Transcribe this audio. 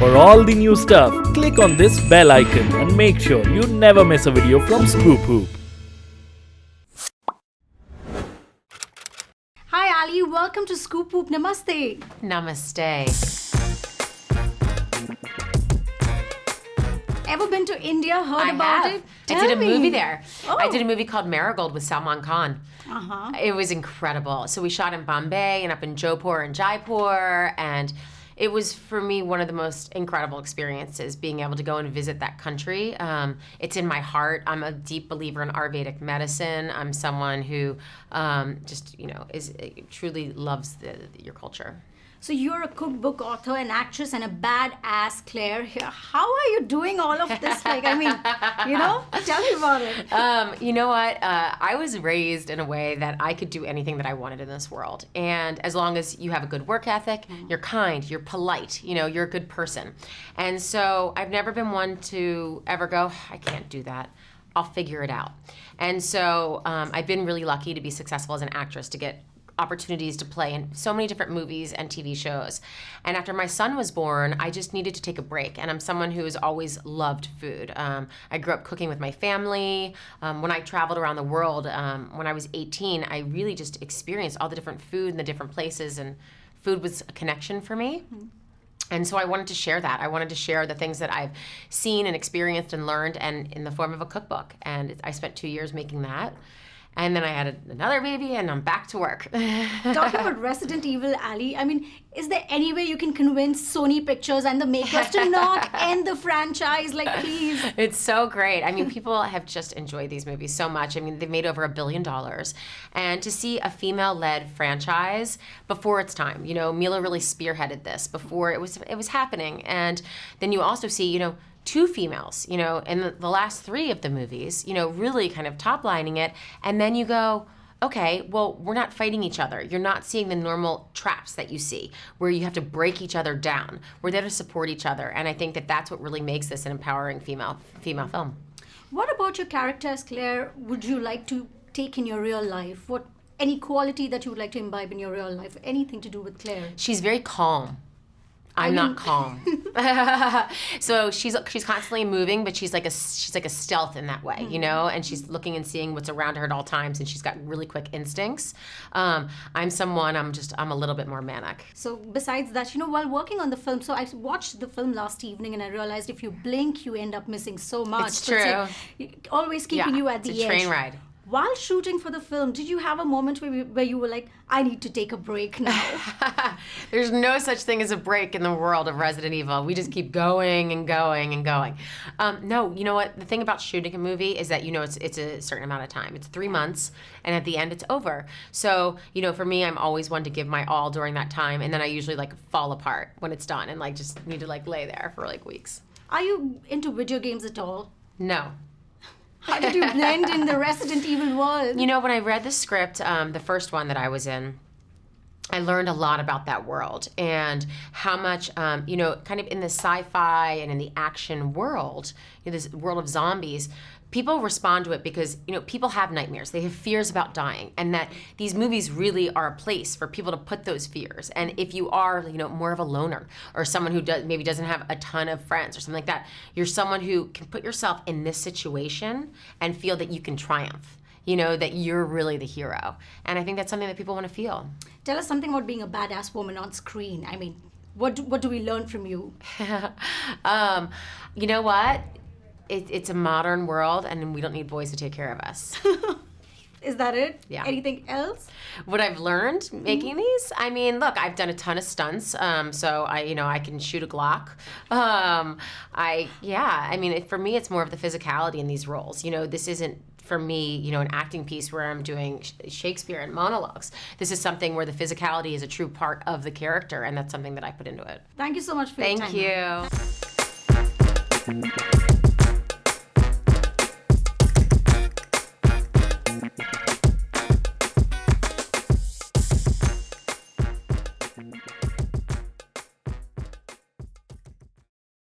For all the new stuff, click on this bell icon and make sure you never miss a video from ScoopWhoop. Hi Ali, welcome to ScoopWhoop. Namaste. Namaste. Ever been to India? Heard I about have. it? I did a Tell me. movie there. Oh. I did a movie called Marigold with Salman Khan. Uh-huh. It was incredible. So we shot in Bombay and up in Jodhpur and Jaipur, and it was, for me, one of the most incredible experiences, being able to go and visit that country. It's in my heart. I'm a deep believer in Ayurvedic medicine. I'm someone who truly loves your culture. So you're a cookbook author, an actress, and a badass Claire here. How are you doing all of this? Tell me about it. You know what? I was raised in a way that I could do anything that I wanted in this world. And as long as you have a good work ethic, you're kind, you're polite, you're a good person. And so I've never been one to ever go, I can't do that. I'll figure it out. And so I've been really lucky to be successful as an actress, to get opportunities to play in so many different movies and TV shows. And after my son was born, I just needed to take a break. And I'm someone who has always loved food. I grew up cooking with my family. When I traveled around the world, when I was 18, I really just experienced all the different food in the different places, and food was a connection for me. Mm-hmm. And so I wanted to share that. I wanted to share the things that I've seen and experienced and learned, and in the form of a cookbook. And I spent 2 years making that. And then I had another baby, and I'm back to work. Talking about Resident Evil, Ali, is there any way you can convince Sony Pictures and the makers to not end the franchise? Please. It's so great. People have just enjoyed these movies so much. They've made over $1 billion. And to see a female-led franchise before its time, Mila really spearheaded this before it was happening. And then you also see, 2 females, in the last 3 of the movies, really kind of top-lining it. And then you go, okay, well, we're not fighting each other. You're not seeing the normal traps that you see, where you have to break each other down. We're there to support each other. And I think that that's what really makes this an empowering female film. What about your characters, Claire, would you like to take in your real life? Any quality that you would like to imbibe in your real life? Anything to do with Claire? She's very calm. I'm not calm. So she's constantly moving, but she's like a stealth in that way, and she's looking and seeing what's around her at all times, and she's got really quick instincts. I'm a little bit more manic. So besides that, while working on the film, so I watched the film last evening, and I realized if you blink, you end up missing so much. It's true. Always keeping you at the edge. It's a train ride. While shooting for the film, did you have a moment where you were like, I need to take a break now? There's no such thing as a break in the world of Resident Evil. We just keep going and going and going. No, you know what? The thing about shooting a movie is that, it's a certain amount of time. It's 3 months, and at the end, it's over. So, for me, I'm always one to give my all during that time, and then I usually, fall apart when it's done and, just need to, lay there for, weeks. Are you into video games at all? No. How did you blend in the Resident Evil world? When I read the script, the first one that I was in, I learned a lot about that world and how much, kind of in the sci-fi and in the action world, this world of zombies, people respond to it because, people have nightmares. They have fears about dying, and that these movies really are a place for people to put those fears. And if you are, more of a loner or someone who maybe doesn't have a ton of friends or something like that, you're someone who can put yourself in this situation and feel that you can triumph. That you're really the hero. And I think that's something that people want to feel. Tell us something about being a badass woman on screen. What do we learn from you? You know what? It's a modern world, and we don't need boys to take care of us. Is that it? Yeah. Anything else? What I've learned making these? Look, I've done a ton of stunts, so I can shoot a Glock. For me, it's more of the physicality in these roles. This isn't, for me, an acting piece where I'm doing Shakespeare and monologues. This is something where the physicality is a true part of the character, and that's something that I put into it. Thank you so much for your time. Thank you.